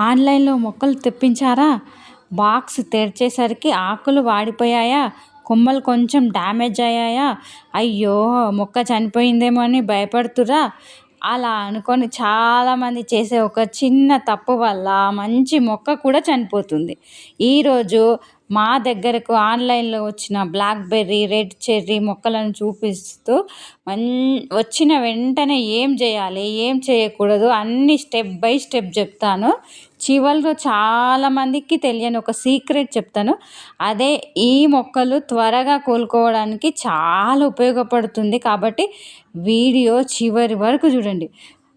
ఆన్లైన్లో మొక్కలు తెప్పించారా? బాక్స్ తెరిచేసరికి ఆకులు వాడిపోయాయా? కొమ్మలు కొంచెం డ్యామేజ్ అయ్యాయా? అయ్యో, మొక్క చనిపోయిందేమో అని భయపడుతురా? అలా అనుకొని చాలామంది చేసే ఒక చిన్న తప్పు వల్ల మంచి మొక్క కూడా చనిపోతుంది. ఈరోజు మా దగ్గరకు ఆన్లైన్లో వచ్చిన బ్లాక్బెర్రీ, రెడ్ చెర్రీ మొక్కలను చూపిస్తూ మన్ వచ్చిన వెంటనే ఏం చేయాలి, ఏం చేయకూడదు అన్నీ స్టెప్ బై స్టెప్ చెప్తాను. చివరిలో చాలామందికి తెలియని ఒక సీక్రెట్ చెప్తాను. అదే ఈ మొక్కలు త్వరగా కోలుకోవడానికి చాలా ఉపయోగపడుతుంది. కాబట్టి వీడియో చివరి వరకు చూడండి.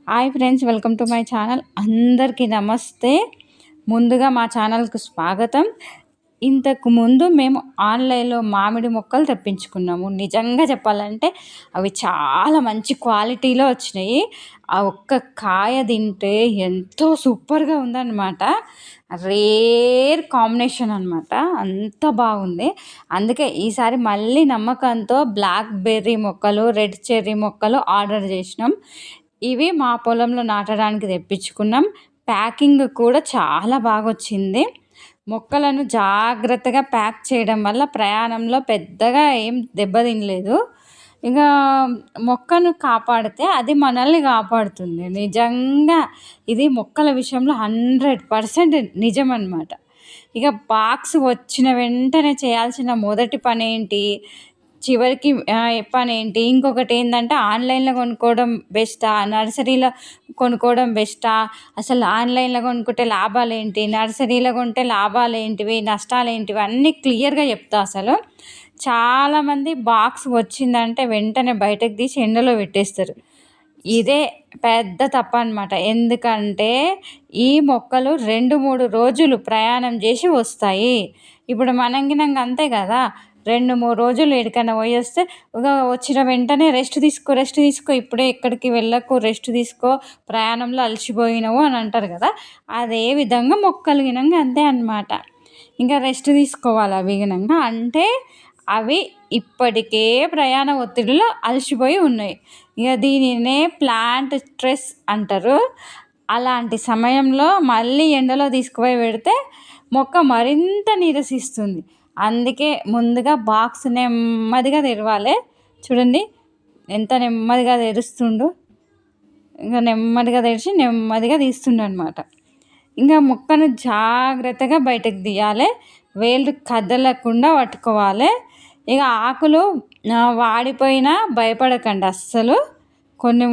Hi friends, welcome to my channel. అందరికీ నమస్తే. ముందుగా మా ఛానల్కు స్వాగతం. ఇంతకు ముందు మేము ఆన్లైన్లో మామిడి మొక్కలు తెప్పించుకున్నాము. నిజంగా చెప్పాలంటే అవి చాలా మంచి క్వాలిటీలో వచ్చినాయి. ఆ ఒక్క కాయ తింటే ఎంతో సూపర్గా ఉందన్నమాట. రేర్ కాంబినేషన్ అనమాట, అంత బాగుంది. అందుకే ఈసారి మళ్ళీ నమ్మకంతో బ్లాక్బెర్రీ మొక్కలు, రెడ్ చెర్రీ మొక్కలు ఆర్డర్ చేసినాం. ఇవి మా పొలంలో నాటడానికి తెప్పించుకున్నాం. ప్యాకింగ్ కూడా చాలా బాగా వచ్చింది. మొక్కలను జాగ్రత్తగా ప్యాక్ చేయడం వల్ల ప్రయాణంలో పెద్దగా ఏం దెబ్బతినలేదు. ఇక మొక్కను కాపాడితే అది మనల్ని కాపాడుతుంది. నిజంగా ఇది మొక్కల విషయంలో 100% నిజం అన్నమాట. ఇక బాక్స్ వచ్చిన వెంటనే చేయాల్సిన మొదటి పని ఏంటి, చివరికి పని ఏంటి, ఇంకొకటి ఏంటంటే ఆన్లైన్లో కొనుక్కోవడం బెస్టా, నర్సరీలో కొనుక్కోవడం బెస్టా, అసలు ఆన్లైన్లో కొనుక్కుంటే లాభాలు ఏంటి, నర్సరీలో కొంటే లాభాలు ఏంటివి, నష్టాలు ఏంటివి అన్నీ క్లియర్గా చెప్తా. అసలు చాలామంది బాక్స్ వచ్చిందంటే వెంటనే బయటకు తీసి ఎండలో పెట్టేస్తారు. ఇదే పెద్ద తప్పు అన్నమాట. ఎందుకంటే ఈ మొక్కలు 2-3 రోజులు ప్రయాణం చేసి వస్తాయి. ఇప్పుడు మనంగినంగా అంతే కదా, 2-3 రోజులు ఎక్కడికైనా పోయి వస్తే వచ్చిన వెంటనే రెస్ట్ తీసుకో, ఇప్పుడే ఎక్కడికి వెళ్ళకు, రెస్ట్ తీసుకో, ప్రయాణంలో అలసిపోయినావు అని అంటారు కదా. అదే విధంగా మొక్కలు గినంగా అంతే అన్నమాట. ఇంకా రెస్ట్ తీసుకోవాలి అవి గినంగా. అంటే అవి ఇప్పటికే ప్రయాణ ఒత్తిడిలో అలసిపోయి ఉన్నాయి. ఇక దీనినే ప్లాంట్ స్ట్రెస్ అంటారు. అలాంటి సమయంలో మళ్ళీ ఎండలో తీసుకుపోయి పెడితే మొక్క మరింత నీరసిస్తుంది. అందుకే ముందుగా బాక్స్ నెమ్మదిగా తెరవాలి. చూడండి ఎంత నెమ్మదిగా తెరుస్తుండు. ఇంకా నెమ్మదిగా తెరిచి నెమ్మదిగా తీస్తుండు అనమాట. ఇంకా మొక్కను జాగ్రత్తగా బయటకు తీయాలి. వేళ్ళు కదలకుండా పట్టుకోవాలి. ఇక ఆకులు వాడిపోయినా భయపడకండి అస్సలు. కొన్ని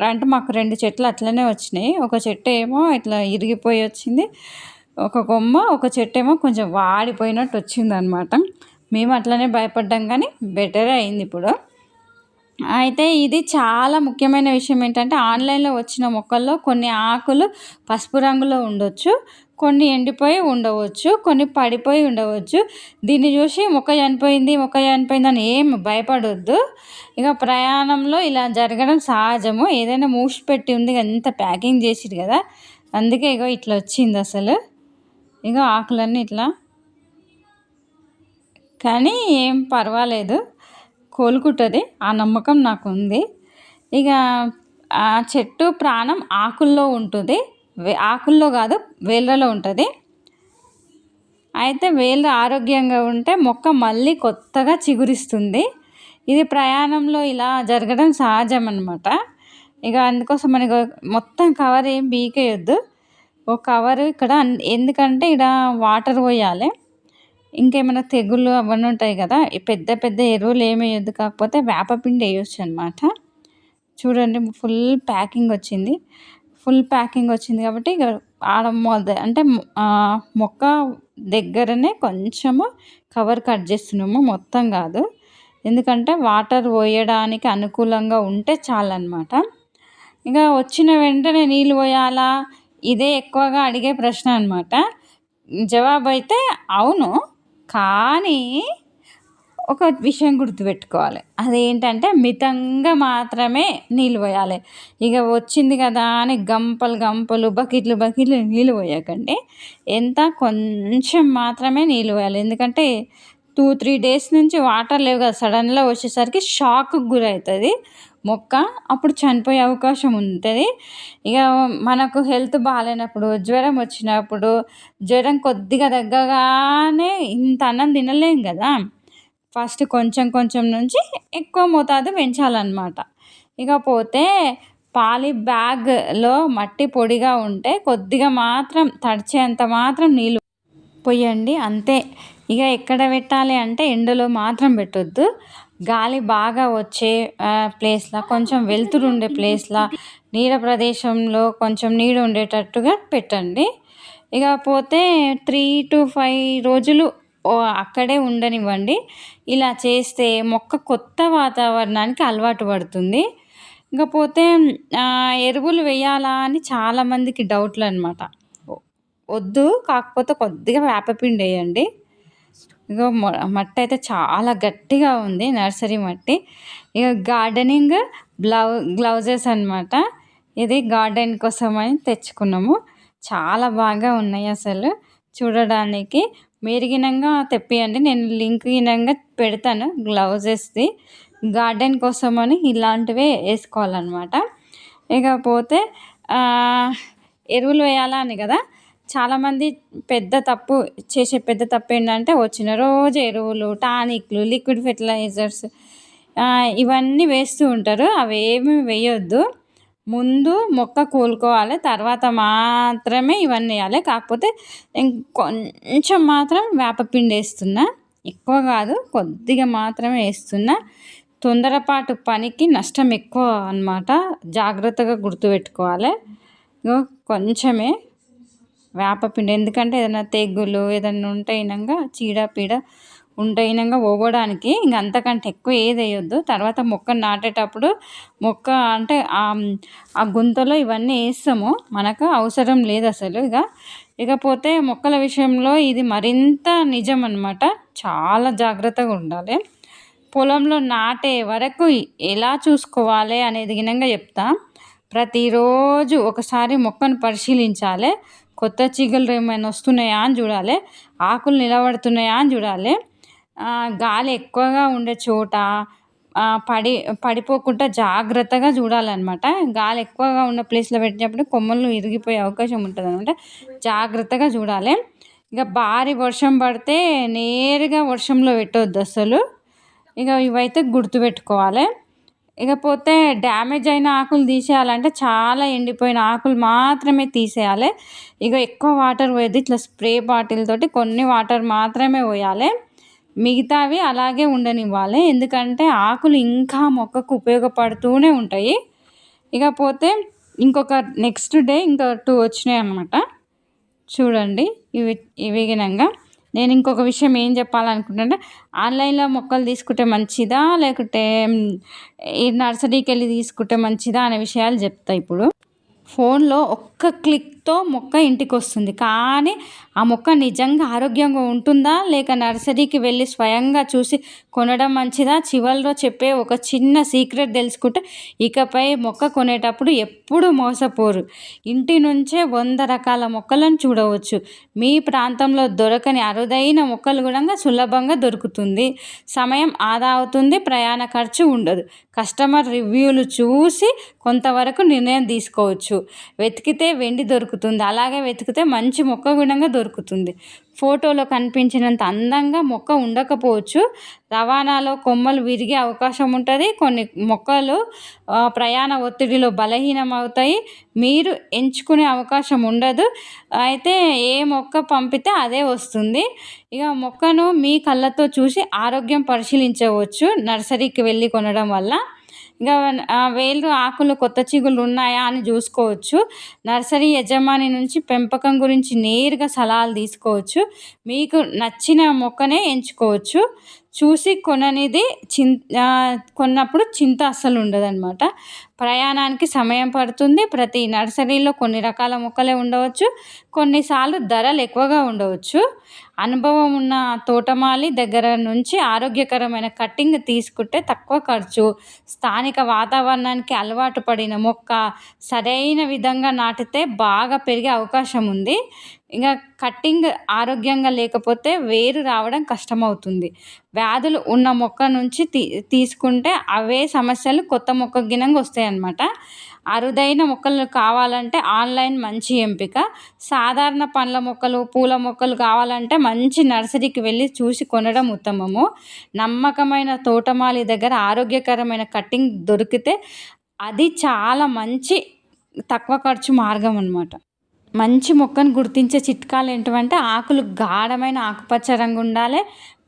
అంటే మాకు 2 చెట్లు అట్లనే వచ్చినాయి. ఒక చెట్టు ఏమో ఇట్లా ఇరిగిపోయి వచ్చింది, ఒక కొమ్మ, ఒక చెట్టు ఏమో కొంచెం వాడిపోయినట్టు వచ్చిందనమాట. మేము అట్లనే భయపడ్డాం, కానీ బెటరే అయింది ఇప్పుడు. అయితే ఇది చాలా ముఖ్యమైన విషయం ఏంటంటే ఆన్లైన్లో వచ్చిన మొక్కల్లో కొన్ని ఆకులు పసుపు రంగులో ఉండొచ్చు, కొన్ని ఎండిపోయి ఉండవచ్చు, కొన్ని పడిపోయి ఉండవచ్చు. దీన్ని చూసి మొక్క చనిపోయిందని ఏం భయపడొద్దు. ఇక ప్రయాణంలో ఇలా జరగడం సహజము. ఏదైనా మూసి పెట్టి ఉంది, ఎంత ప్యాకింగ్ చేసిరు కదా, అందుకే ఇగో ఇట్లా వచ్చింది అసలు. ఇక ఆకులన్నీ ఇట్లా, కానీ ఏం పర్వాలేదు, కోలుకుంటుంది, ఆ నమ్మకం నాకు ఉంది. ఇక ఆ చెట్టు ప్రాణం ఆకుల్లో ఉంటుంది, ఆకుల్లో కాదు వేళ్ళలో ఉంటుంది. అయితే వేళ్ళు ఆరోగ్యంగా ఉంటే మొక్క మళ్ళీ కొత్తగా చిగురిస్తుంది. ఇది ప్రయాణంలో ఇలా జరగడం సహజం అన్నమాట. ఇక అందుకోసం మనకి మొత్తం కవర్ ఏం బీకేయొద్దు. ఒక కవర్ ఇక్కడ, ఎందుకంటే ఇక్కడ వాటర్ పోయాలి, ఇంకేమైనా తెగుళ్ళు అవన్నీ ఉంటాయి కదా. ఈ పెద్ద పెద్ద ఎరువులు ఏమి వేయొద్దు, కాకపోతే వేపపిండి వేయొచ్చు అనమాట. చూడండి ఫుల్ ప్యాకింగ్ వచ్చింది. కాబట్టి ఇక ఆడ అంటే మొక్క దగ్గరనే కొంచెము కవర్ కట్ చేస్తున్నాము, మొత్తం కాదు. ఎందుకంటే వాటర్ పోయడానికి అనుకూలంగా ఉంటే చాలన్నమాట. ఇక వచ్చిన వెంటనే నీళ్ళు పోయాలా, ఇదే ఎక్కువగా అడిగే ప్రశ్న అనమాట. జవాబు అయితే అవును, కానీ ఒక విషయం గుర్తుపెట్టుకోవాలి. అదేంటంటే మితంగా మాత్రమే నీళ్ళు పోయాలి. ఇక వచ్చింది కదా అని గంపలు బకెట్లు నీళ్ళు పోయకండి. కొంచెం మాత్రమే నీళ్ళు పోయాలి. ఎందుకంటే 2-3 డేస్ నుంచి వాటర్ లేవు కదా, సడన్గా వచ్చేసరికి షాక్కి గురవుతుంది. మొక్క అప్పుడు చనిపోయే అవకాశం ఉంటుంది. ఇక మనకు హెల్త్ బాగాలేనప్పుడు, జ్వరం వచ్చినప్పుడు, జ్వరం కొద్దిగా తగ్గగానే ఇంత అన్నం తినలేం కదా! ఫస్ట్ కొంచెం కొంచెం నుంచి ఎక్కువ మోతాదు పెంచాలన్నమాట. ఇకపోతే పాలి బ్యాగ్‌లో మట్టి పొడిగా ఉంటే కొద్దిగా మాత్రం తడిచేంత మాత్రం నీళ్ళు పొయ్యండి అంతే. ఇక ఎక్కడ పెట్టాలి అంటే ఎండలో మాత్రం పెట్టొద్దు. గాలి బాగా వచ్చే ప్లేస్‌లో, కొంచెం వెలుతురు ఉండే ప్లేస్‌లో, నీడ ప్రదేశంలో కొంచెం నీడ ఉండేటట్టుగా పెట్టండి. ఇకపోతే 3-5 రోజులు అక్కడే ఉండనివ్వండి. ఇలా చేస్తే మొక్క కొత్త వాతావరణానికి అలవాటు పడుతుంది. ఇకపోతే ఎరువులు వేయాలా అని చాలామందికి డౌట్‌లనమాట. వద్దు, కాకపోతే కొద్దిగా వేపపిండి వేయండి. ఇగో మట్టి అయితే చాలా గట్టిగా ఉంది, నర్సరీ మట్టి. ఇక గార్డెనింగ్ గ్లౌజెస్ అనమాట. ఇది గార్డెన్ కోసమని తెచ్చుకున్నాము. చాలా బాగా ఉన్నాయి అసలు చూడడానికి. మీరు గినంగా తెప్పియండి, నేను లింక్ గినంగా పెడతాను గ్లౌజెస్ది. గార్డెన్ కోసమని ఇలాంటివే వేసుకోవాలన్నమాట. ఇకపోతే ఎరువులు వేయాలా అని కదా, చాలామంది చేసే పెద్ద తప్పు ఏంటంటే వచ్చిన రోజు ఎరువులు, టానిక్లు, లిక్విడ్ ఫెర్టిలైజర్స్ ఇవన్నీ వేస్తూ ఉంటారు. అవి ఏమి వేయొద్దు. ముందు మొక్క కోలుకోవాలి, తర్వాత మాత్రమే ఇవన్నీ వేయాలి. కాకపోతే నేను కొంచెం మాత్రం వేపపిండి వేస్తున్నా, ఎక్కువ కాదు, కొద్దిగా మాత్రమే వేస్తున్నా. తొందరపాటు పనికి నష్టం ఎక్కువ అన్నమాట, జాగ్రత్తగా గుర్తుపెట్టుకోవాలి. కొంచెమే వేపపిండి, ఎందుకంటే ఏదైనా తెగులు ఏదైనా ఉంటే ఇనంగా చీడపీడ ఉంటే ఇనంగా పోవడానికి. ఇంక అంతకంటే ఎక్కువ ఏది వేయొద్దు. తర్వాత మొక్క నాటేటప్పుడు మొక్క అంటే ఆ గుంతలో ఇవన్నీ వేస్తాము, మనకు అవసరం లేదు అసలు. ఇకపోతే మొక్కల విషయంలో ఇది మరింత నిజం అన్నమాట. చాలా జాగ్రత్తగా ఉండాలి. పొలంలో నాటే వరకు ఎలా చూసుకోవాలి అనేది గినంగా చెప్తా. ప్రతిరోజు ఒకసారి మొక్కను పరిశీలించాలి. కొత్త చిగుళ్ళు ఏమైనా వస్తున్నాయా అని చూడాలి, ఆకులు నిలబడుతున్నాయా అని చూడాలి. గాలి ఎక్కువగా ఉండే చోట పడిపోకుండా జాగ్రత్తగా చూడాలన్నమాట. గాలి ఎక్కువగా ఉన్న ప్లేస్లో పెట్టినప్పుడు కొమ్మలు ఇరిగిపోయే అవకాశం ఉంటుంది అనమాట, జాగ్రత్తగా చూడాలి. ఇక భారీ వర్షం పడితే నేరుగా వర్షంలో పెట్టొద్దు అసలు. ఇవైతే గుర్తుపెట్టుకోవాలి. ఇకపోతే డ్యామేజ్ అయిన ఆకులు తీసేయాలంటే చాలా ఎండిపోయిన ఆకులు మాత్రమే తీసేయాలి. ఎక్కువ వాటర్ పోయొద్దు. ఇట్లా స్ప్రే బాటిల్ తోటి కొన్ని వాటర్ మాత్రమే పోయాలి, మిగతావి అలాగే ఉండనివ్వాలి. ఎందుకంటే ఆకులు ఇంకా మొక్కకు ఉపయోగపడుతూనే ఉంటాయి. ఇకపోతే ఇంకొక నెక్స్ట్ డే ఇంకా 2 వచ్చినాయి అన్నమాట. చూడండి ఇవి గినంగా. నేను ఇంకొక విషయం ఏం చెప్పాలనుకుంటున్నా, ఆన్లైన్లో మొక్కలు తీసుకుంటే మంచిదా లేకుంటే ఈ నర్సరీకి వెళ్ళి తీసుకుంటే మంచిదా అనే విషయాలు చెప్తా ఇప్పుడు. ఫోన్లో ఒక్క క్లిక్తో మొక్క ఇంటికి వస్తుంది, కానీ ఆ మొక్క నిజంగా ఆరోగ్యంగా ఉంటుందా లేక నర్సరీకి వెళ్ళి స్వయంగా చూసి కొనడం మంచిదా? చివరిలో చెప్పే ఒక చిన్న సీక్రెట్ తెలుసుకుంటే ఇకపై మొక్క కొనేటప్పుడు ఎప్పుడు మోసపోరు. ఇంటి నుంచే 100 రకాల మొక్కలను చూడవచ్చు. మీ ప్రాంతంలో దొరకని అరుదైన మొక్కలు కూడా సులభంగా దొరుకుతుంది. సమయం ఆదా అవుతుంది, ప్రయాణ ఖర్చు ఉండదు. కస్టమర్ రివ్యూలు చూసి కొంతవరకు నిర్ణయం తీసుకోవచ్చు. వెతికితే వెండి దొరుకుతుంది, అలాగే వెతికితే మంచి మొక్క గుణంగా దొరుకుతుంది. ఫోటోలో కనిపించినంత అందంగా మొక్క ఉండకపోవచ్చు. రవాణాలో కొమ్మలు విరిగే అవకాశం ఉంటుంది. కొన్ని మొక్కలు ప్రయాణ ఒత్తిడిలో బలహీనం అవుతాయి. మీరు ఎంచుకునే అవకాశం ఉండదు. అయితే ఏ మొక్క పంపితే అదే వస్తుంది. మొక్కను మీ కళ్ళతో చూసి ఆరోగ్యం పరిశీలించవచ్చు నర్సరీకి వెళ్ళి కొనడం వల్ల. వేళ్ళు ఆకులు కొత్త చిగుళ్ళు ఉన్నాయా అని చూసుకోవచ్చు. నర్సరీ యజమాని నుంచి పెంపకం గురించి నేరుగా సలహాలు తీసుకోవచ్చు. మీకు నచ్చిన మొక్కనే ఎంచుకోవచ్చు. చూసి కొన్నప్పుడు చింత అస్సలు ఉండదన్నమాట. ప్రయాణానికి సమయం పడుతుంది. ప్రతి నర్సరీలో కొన్ని రకాల మొక్కలే ఉండవచ్చు. కొన్నిసార్లు ధరలు ఎక్కువగా ఉండవచ్చు. అనుభవం ఉన్న తోటమాలి దగ్గర నుంచి ఆరోగ్యకరమైన కటింగ్ తీసుకుంటే తక్కువ ఖర్చు, స్థానిక వాతావరణానికి అలవాటు పడిన మొక్క సరైన విధంగా నాటితే బాగా పెరిగే అవకాశం ఉంది. ఇంకా కటింగ్ ఆరోగ్యంగా లేకపోతే వేరు రావడం కష్టమవుతుంది. వ్యాధులు ఉన్న మొక్క నుంచి తీసుకుంటే అవే సమస్యలు కొత్త మొక్క గినంగా వస్తాయన్నమాట. అరుదైన మొక్కలు కావాలంటే ఆన్లైన్ మంచి ఎంపిక. సాధారణ పండ్ల మొక్కలు, పూల మొక్కలు కావాలంటే మంచి నర్సరీకి వెళ్ళి చూసి కొనడం ఉత్తమము. నమ్మకమైన తోటమాలి దగ్గర ఆరోగ్యకరమైన కటింగ్ దొరికితే అది చాలా మంచి తక్కువ ఖర్చు మార్గం అన్నమాట. మంచి మొక్కను గుర్తించే చిట్కాలు ఏంటంటే ఆకులు గాఢమైన ఆకుపచ్చ రంగు ఉండాలి,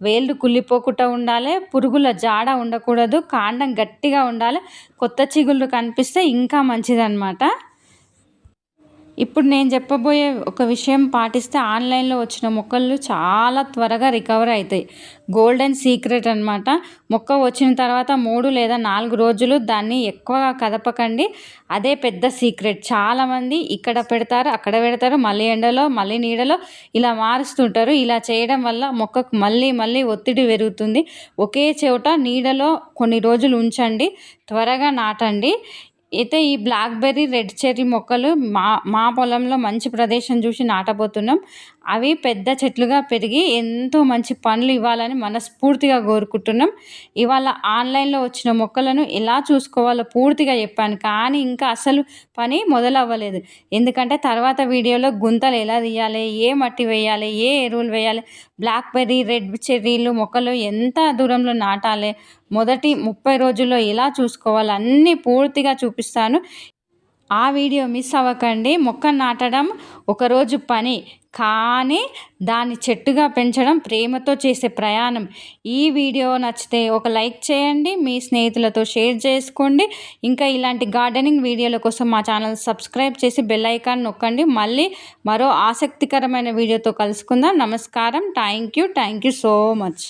వేళ్ళు కుళ్ళిపోకుండా ఉండాలి, పురుగుల జాడ ఉండకూడదు, కాండం గట్టిగా ఉండాలి, కొత్త చిగుళ్ళు కనిపిస్తే ఇంకా మంచిదన్నమాట. ఇప్పుడు నేను చెప్పబోయే ఒక విషయం పాటిస్తే ఆన్లైన్లో వచ్చిన మొక్కలు చాలా త్వరగా రికవర్ అవుతాయి. గోల్డెన్ సీక్రెట్ అన్నమాట. మొక్క వచ్చిన తర్వాత 3 లేదా 4 రోజులు దాన్ని ఎక్కువగా కదపకండి. అదే పెద్ద సీక్రెట్. చాలామంది ఇక్కడ పెడతారు, అక్కడ పెడతారు, మళ్ళీ ఎండలో, మళ్ళీ నీడలో ఇలా మారుస్తుంటారు. ఇలా చేయడం వల్ల మొక్కకు మళ్ళీ ఒత్తిడి పెరుగుతుంది. ఒకే చోట నీడలో కొన్ని రోజులు ఉంచండి, త్వరగా నాటండి. అయితే ఈ బ్లాక్బెర్రీ, రెడ్ చెర్రీ మొక్కలు మా పొలంలో మంచి ప్రదేశం చూసి నాటబోతున్నాం. అవి పెద్ద చెట్లుగా పెరిగి ఎంతో మంచి పండ్లు ఇవ్వాలని మనస్ఫూర్తిగా కోరుకుంటున్నాం. ఇవాళ ఆన్లైన్లో వచ్చిన మొక్కలను ఎలా చూసుకోవాలో పూర్తిగా చెప్పాను, కానీ ఇంకా అసలు పని మొదలవ్వలేదు. ఎందుకంటే తర్వాత వీడియోలో గుంతలు ఎలా తీయాలి, ఏ మట్టి వేయాలి, ఏ ఎరువులు వేయాలి, బ్లాక్బెర్రీ, రెడ్ చెర్రీలు మొక్కలు ఎంత దూరంలో నాటాలి, మొదటి 30 రోజుల్లో ఎలా చూసుకోవాలి అన్నీ పూర్తిగా చూపిస్తాను. ఆ వీడియో మిస్ అవ్వకండి. మొక్క నాటడం ఒకరోజు పని, కానీ దాన్ని చెట్టుగా పెంచడం ప్రేమతో చేసే ప్రయాణం. ఈ వీడియో నచ్చితే ఒక లైక్ చేయండి, మీ స్నేహితులతో షేర్ చేసుకోండి. ఇంకా ఇలాంటి గార్డెనింగ్ వీడియోల కోసం మా ఛానల్ సబ్స్క్రైబ్ చేసి బెల్ ఐకాన్ నొక్కండి. మళ్ళీ మరో ఆసక్తికరమైన వీడియోతో కలుసుకుందాం. నమస్కారం. Thank you so much.